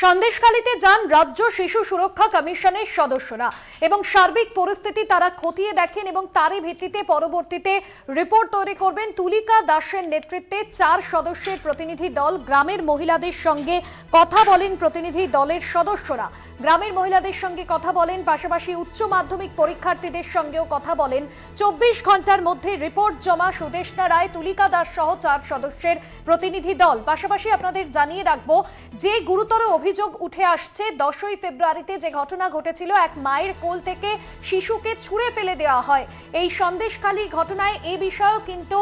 সন্দেশখালীতে যান রাজ্য শিশু সুরক্ষা কমিশনের সদস্যরা এবং সার্বিক পরিস্থিতি তারা খতিয়ে দেখেন এবং তারই ভিত্তিতে পরবর্তীতে রিপোর্ট তৈরি করবেন। তুলিকা দাসের নেতৃত্বে 4 সদস্যের প্রতিনিধি দল গ্রামের মহিলাদের সঙ্গে কথা বলেন। প্রতিনিধি দলের সদস্যরা গ্রামের মহিলাদের সঙ্গে কথা বলেন, পাশাপাশি উচ্চ মাধ্যমিক পরীক্ষার্থীদের সঙ্গেও কথা বলেন। 24 ঘন্টার মধ্যে রিপোর্ট জমা সুদেষ্ণা রায়, তুলিকা দাস সহ 4 সদস্যের প্রতিনিধি দল। পাশাপাশি আপনাদের জানিয়ে রাখবো যে গুরুতর অভিযোগ উঠে আসছে 10ই ফেব্রুয়ারিতে যে ঘটনা ঘটেছিল, এক মায়ের কোল থেকে শিশুকে ছুঁড়ে ফেলে দেওয়া হয়। এই সন্দেশখালী ঘটনায় এই বিষয়েও কিন্তু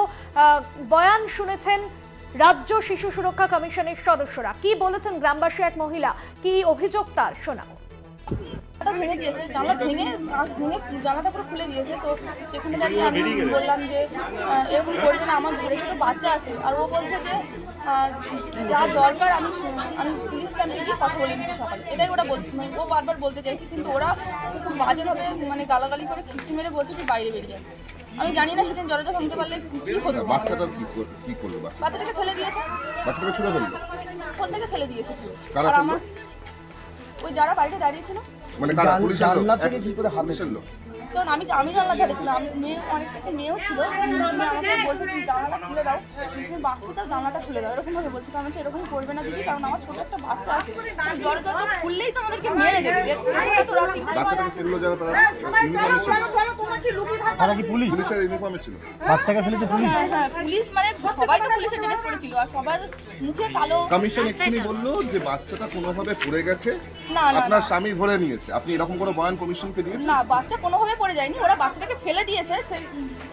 বয়ান শুনেছেন রাজ্য শিশু সুরক্ষা কমিশনের সদস্যরা। কি বলেছেন গ্রামবাসী এক মহিলা, কি অভিযোগ তার শোনাবো। ভেঙে দিয়েছে, জানলা ভেঙে জানলাটা পুরো খুলে দিয়েছে। তো সেখানে দাঁড়িয়ে আমি বললাম যে এরকম করবে না, আমার ঘরে ছোটো বাচ্চা আছে। আর ও বলছে যে যা দরকার আমি পুলিশ ক্যাম্পে গিয়ে কথা বলে দিচ্ছি সকালে। এটাই ওরা বলছে, মানে ও বারবার বলতে চাইছে, কিন্তু ওরা খুব বাজেভাবে মানে গালাগালি করে খিস্তি মেরে বলছে যে বাইরে বেরিয়ে যায়। আমি জানি না সেদিন দরজা ভাঙতে পারলে কি হতো। বাচ্চাটার কি করলো? বাচ্চাটাকে ফেলে দিয়েছে, বাচ্চাটাকে ছুঁড়ে ফেললো, কোল থেকে ফেলে দিয়েছে। কারা আর ফেললো? আমার ওই যারা বাড়িতে দাঁড়িয়ে ছিল। মানে কারা? পুলিশ জানলা থেকে কি করে হাত ফেললো? কারণ আমি জানলা ধারে ছিলাম, আমি মেয়ে অনেকটা মেয়েও ছিল, আমাকে বলছে তুমি জানলাটা খুলে দাও, তুমি বাচ্চাটাও জানলাটা খুলে দাও, এরকম ভাবে বলছি। কারণ এরকম করবে না দিদি, কারণ আমার ছোট একটা বাচ্চা আছে, জ্বরে জ্বরে খুললেই তো আমাদেরকে মেরে দেবে। বাচ্চাটাকে ফেললো যারা, তারা কি পুলিশ? পুলিশের ইউনিফর্মে ছিল। বাচ্চাকে ফেলেছে পুলিশ? হ্যাঁ পুলিশ, মানে সবাই তো পুলিশের ড্রেস পরেছিল আর সবার মুখে কালো। কমিশন এক্ষুনি বললো যে বাচ্চাটা কোনোভাবে পড়ে গেছে, না না আপনার স্বামী ধরে নিয়েছে। আপনি এরকম কোনো বয়ান কমিশনকে দিয়েছেন? না, বাচ্চা কোনোভাবে পড়ে যায়নি, ওরা বাচ্চাটাকে ফেলে দিয়েছে, সেই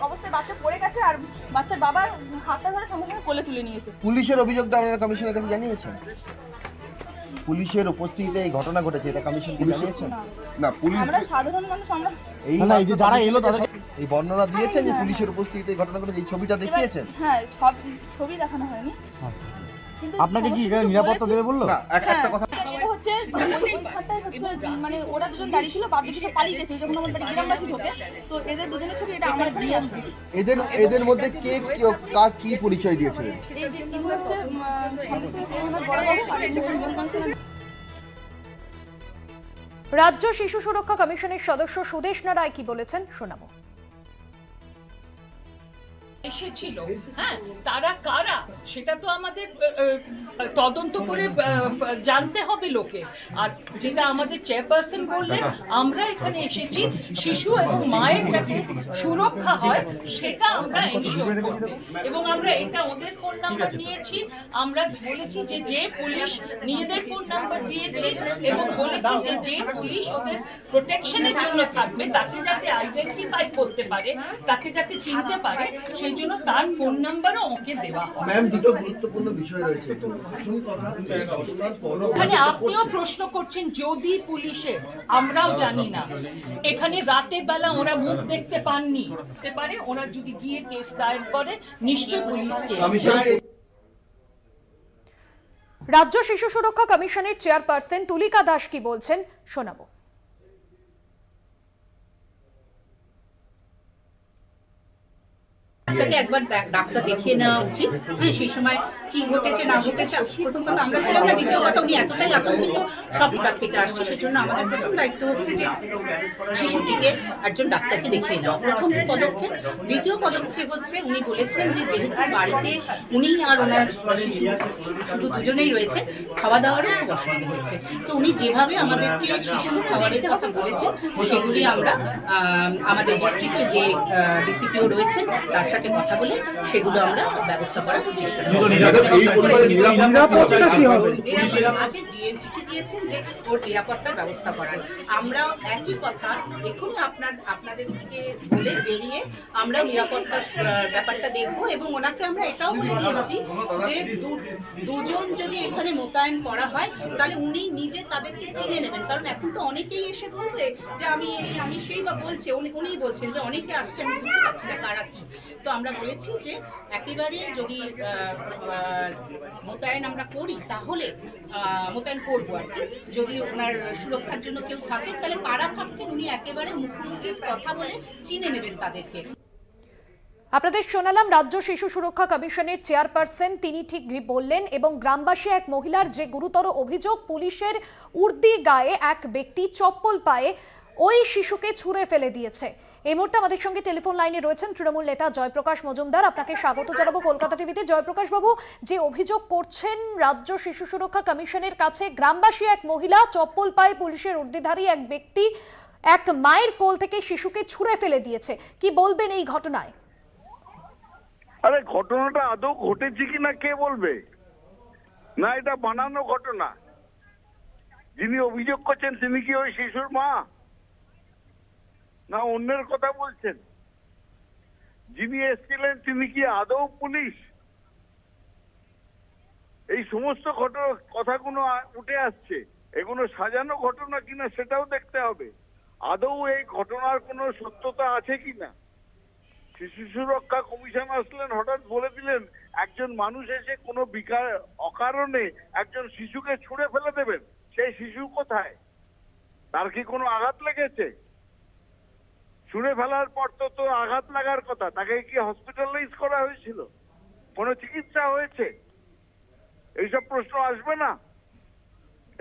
অবস্থায় বাচ্চা পড়ে গেছে আর বাচ্চার বাবা হাতটা ধরে সঙ্গে সঙ্গে কোলে তুলে নিয়েছে। পুলিশের অভিযোগটা আপনারা কমিশনের কাছে জানিয়েছেন? পুলিশের উপস্থিতিতে এই ঘটনা ঘটেছে, এটা কমিশনকে জানিয়েছেন? না, পুলিশ আমরা সাধারণ মানুষ, আমরা এই না, এই যে যারা এলো তাদের এই বর্ণনা দিয়েছেন যে পুলিশের উপস্থিতিতে এই ঘটনা ঘটেছে, এই ছবিটা দেখিয়েছেন? হ্যাঁ সব ছবি দেখানো হয়নি। আচ্ছা। কিন্তু আপনাকে কি এখানে নিরাপত্তা দেবে বললো? না, একটা কথা এটা হচ্ছে ওইখানটায় হচ্ছে মানে ওরা দুজন দাঁড়িয়ে ছিল, বাদ বাকি সব পালিয়ে গেছে যখন আমার বাড়ি গ্রামবাসী ঢোকে। তো এদের দুজনের ছবি, এটা আমার এখানেই আসবে। এদের মধ্যে কে কার কি পরিচয় দিয়েছিলেন? এই যে ইনি হচ্ছে বড় বাবু আর এই যে রাজ্য শিশু সুরক্ষা কমিশনের সদস্য সুদেষ্ণা রায় কি বলেছেন শোনাবো। এসেছিল, হ্যাঁ, তারা কারা সেটা তো আমাদের তদন্ত করে জানতে হবে লোকে। আর যেটা আমাদের চেয়ারপারসন বললেন, আমরা এখানে এসেছি শিশু এবং মায়ের যাতে সুরক্ষা হয় সেটা আমরা এনশিওর করতে, এবং আমরা এটা ওদের ফোন নাম্বার নিয়েছি। আমরা বলেছি যে যে পুলিশ নিজেদের ফোন নাম্বার দিয়েছি এবং বলেছি যে যে পুলিশ ওদের প্রোটেকশনের জন্য থাকবে তাকে যাতে আইডেন্টিফাই করতে পারে, তাকে যাতে চিনতে পারে, সেই জন্য তার ফোন নাম্বারও ওকে দেওয়া হয়। ম্যাম, দুটো গুরুত্বপূর্ণ বিষয় রয়েছে। প্রথম কথা, এখানে আপনিও প্রশ্ন করছেন যদি পুলিশের, আমরাও জানি না। এখানে রাতের বেলা ওরা মুখ দেখতে পাননি, হতে পারে ওরা যদি গিয়ে কেস দায়ের করে নিশ্চয়ই পুলিশ কেস। রাজ্য শিশু সুরক্ষা কমিশনের চেয়ারপারসন তুলিকা দাস কি বলছেন শোনাবো। বাচ্চাকে একবার ডাক্তার দেখিয়ে নেওয়া উচিত। হ্যাঁ, সেই সময় কি ঘটেছে না ঘটেছে, প্রথম কথা আমরা ছিলাম না, দ্বিতীয় কথা উনি এতটাই আতঙ্কিত সব তার থেকে আসছে। সেজন্য আমাদের প্রথম দায়িত্ব হচ্ছে যে শিশুটিকে একজন ডাক্তারকে দেখিয়ে নেওয়া, প্রথম পদক্ষেপ। দ্বিতীয় পদক্ষেপ হচ্ছে উনি বলেছেন যে যেহেতু বাড়িতে উনি আর ওনার শিশু শুধু দুজনেই রয়েছে, খাওয়া দাওয়ারও খুব অসুবিধা হচ্ছে। তো উনি যেভাবে আমাদেরকে শিশু খাবারের কথা বলেছেন সেগুলি আমরা আমাদের ডিস্ট্রিক্টে যে ডিসিপিও রয়েছেন তার সাথে কথা বলে সেগুলো আমরা ব্যবস্থা করার চেষ্টা করছি। ডিএম চিঠি দিয়েছেন যে ওর নিরাপত্তার ব্যবস্থা করার। আমরা একই কথা এখনই আপনাদেরকে বলে বেরিয়ে আমরাও নিরাপত্তার ব্যাপারটা দেখব, এবং ওনাকে আমরা এটাও বলে দিয়েছি যে দুজন যদি এখানে মোতায়েন করা হয় তাহলে উনি নিজে তাদেরকে চিনে নেবেন। কারণ এখন তো অনেকেই এসে বলবে যে আমি সেই বা বলছে, উনিই বলছেন যে অনেকে আসছে, আমি বুঝতে পারছি না কারা কি। তো আমরা বলেছি যে একেবারে যদি মোতায়েন আমরা করি তাহলে মোতায়েন করবো আর কি। যদি ওনার সুরক্ষার জন্য কেউ থাকে তাহলে কারা থাকছেন উনি একেবারে মুখোমুখি কথা বলে চিনে নেবেন তাদেরকে। আপনাদের শোনালাম রাজ্য শিশু সুরক্ষা কমিশনের চেয়ারপারসন, তিনি ঠিক বললেন। এবং গ্রামবাসী এক মহিলার যে গুরুতর অভিযোগ, পুলিশের উর্দি গায়ে এক ব্যক্তি চপ্পল পায়ে ওই শিশুকে ছুঁড়ে ফেলে দিয়েছে। এই মুহূর্তে আমাদের সঙ্গে টেলিফোন লাইনে রয়েছেন তৃণমূল নেতা জয়প্রকাশ মজুমদার। আপনাকে স্বাগত জানাবো কলকাতা টিভিতে। জয়প্রকাশ বাবু, যে অভিযোগ করছেন রাজ্য শিশু সুরক্ষা কমিশনের কাছে, গ্রামবাসী এক মহিলা, চপ্পল পায়ে পুলিশের উর্দিধারী এক ব্যক্তি এক মায়ের কোল থেকে শিশুকে ছুঁড়ে ফেলে দিয়েছে, কি বলবেন এই ঘটনায়? আরে ঘটনাটা আদৌ ঘটেছে কিনা কে বলবে? না এটা বানানো ঘটনা? যিনি অভিযোগ করছেন তিনি কি ওই শিশুর মা, না অন্যের কথা বলছেন? যিনি এসেছিলেন তিনি কি আদৌ পুলিশ? এই সমস্ত কথাগুলো উঠে আসছে, এগুলো সাজানো ঘটনা কিনা সেটাও দেখতে হবে। আদৌ এই ঘটনার কোনো সত্যতা আছে কিনা? শিশু সুরক্ষা কমিশন আসলেন, হঠাৎ বলে দিলেন একজন মানুষ এসে কোনো অকারণে একজন শিশুকে ছুঁড়ে ফেলে দেবেন। সেই শিশু কোথায়? তার কি কোনো আঘাত লেগেছে? ছুঁড়ে ফেলার পর তো আঘাত লাগার কথা, তাকে কি হসপিটালাইজ করা হয়েছিল? কোনো চিকিৎসা হয়েছে? এইসব প্রশ্ন আসবে না?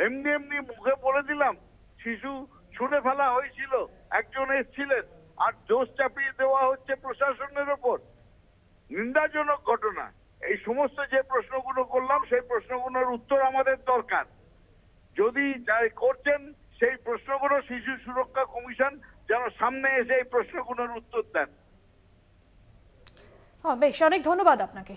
এমনি এমনি মুখে বলে দিলাম শিশু ছুঁড়ে ফেলা হয়েছিল, একজন এসেছিলেন, আর দোষ চাপিয়ে দেওয়া হচ্ছে প্রশাসনের ওপর। নিন্দাজনক ঘটনা। এই সমস্ত যে প্রশ্নগুলো করলাম সেই প্রশ্নগুলোর উত্তর আমাদের দরকার। যদি যাই করছেন সেই প্রশ্নগুলো শিশু সুরক্ষা কমিশন যেন সামনে এসে এই প্রশ্নগুলোর উত্তর দেন। বেশ, অনেক ধন্যবাদ আপনাকে।